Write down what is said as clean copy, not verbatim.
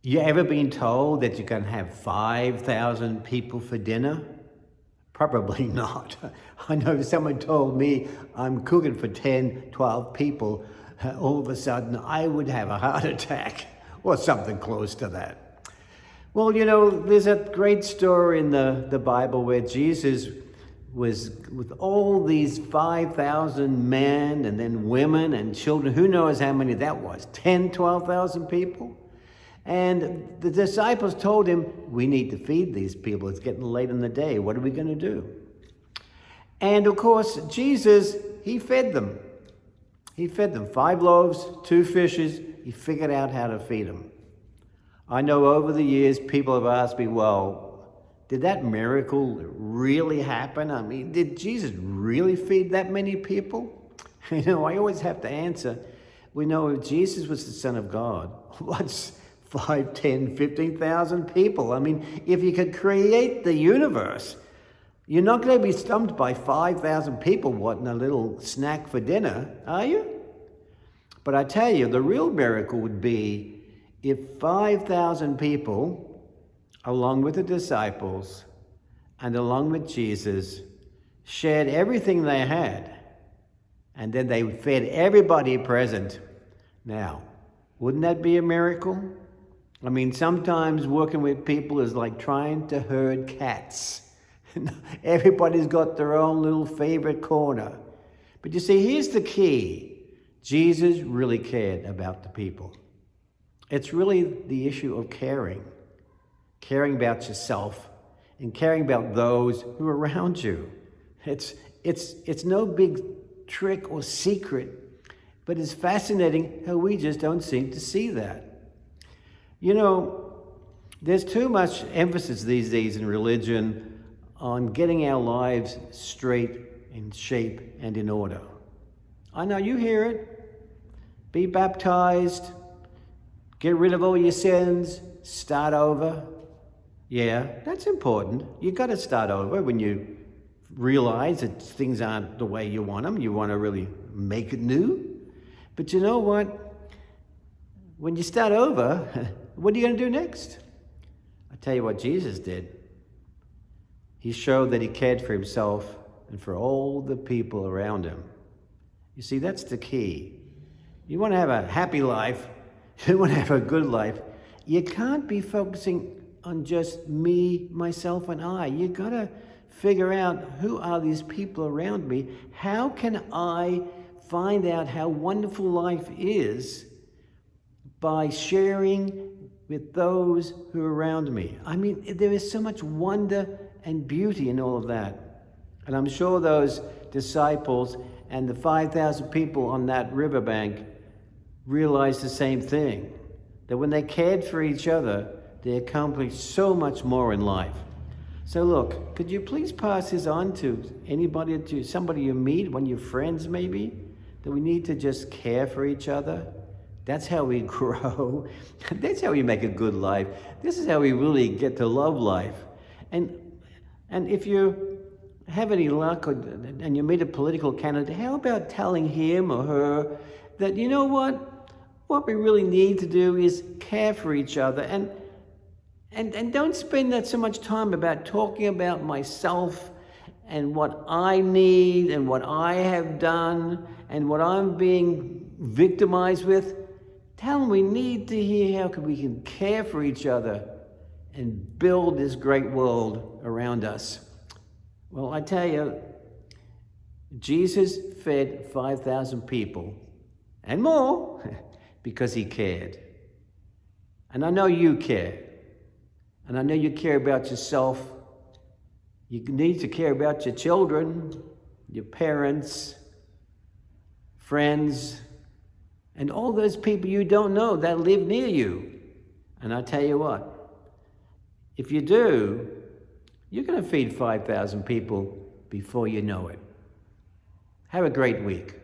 You ever been told that you're going to have 5,000 people for dinner? Probably not. I know someone told me I'm cooking for 10, 12 people. All of a sudden, I would have a heart attack or something close to that. Well, there's a great story in the Bible where Jesus was with all these 5,000 men and then women and children. Who knows how many that was? 10, 12,000 people? And the disciples told him, we need to feed these people. It's getting late in the day. What are we going to do? And of course, Jesus, he fed them. He fed them 5 loaves, 2 fishes. He figured out how to feed them. I know over the years, people have asked me, well, did that miracle really happen? I mean, did Jesus really feed that many people? I always have to answer, we know if Jesus was the Son of God, what's 5, 10, 15,000 people? I mean, if you could create the universe, you're not going to be stumped by 5,000 people wanting a little snack for dinner, are you? But I tell you, the real miracle would be if 5,000 people, along with the disciples and along with Jesus, shared everything they had, and then they fed everybody present. Now, wouldn't that be a miracle? I mean, sometimes working with people is like trying to herd cats. Everybody's got their own little favorite corner. But you see, here's the key. Jesus really cared about the people. It's really the issue of caring about yourself and caring about those who are around you. It's no big trick or secret, but it's fascinating how we just don't seem to see that. There's too much emphasis these days in religion on getting our lives straight, in shape, and in order. I know you hear it. Be baptized, get rid of all your sins, start over. Yeah, that's important. You got to start over when you realize that things aren't the way you want them. You want to really make it new. But you know what? When you start over, what are you going to do next? I tell you what Jesus did. He showed that he cared for himself and for all the people around him. You see, that's the key. You want to have a happy life, you want to have a good life, you can't be focusing on just me, myself, and I. You got to figure out, who are these people around me? How can I find out how wonderful life is by sharing with those who are around me? I mean, there is so much wonder and beauty in all of that. And I'm sure those disciples and the 5,000 people on that riverbank realized the same thing, that when they cared for each other, they accomplished so much more in life. So look, could you please pass this on to anybody, to somebody you meet, one of your friends maybe, that we need to just care for each other? That's how we grow. That's how we make a good life. This is how we really get to love life. And if you have any luck and you meet a political candidate, how about telling him or her that, you know what we really need to do is care for each other, and don't spend that so much time about talking about myself and what I need and what I have done and what I'm being victimized with. Tell them we need to hear how we can care for each other and build this great world around us. Well, I tell you, Jesus fed 5,000 people and more because he cared. And I know you care. And I know you care about yourself. You need to care about your children, your parents, friends, and all those people you don't know that live near you. And I tell you what, if you do, you're going to feed 5,000 people before you know it. Have a great week.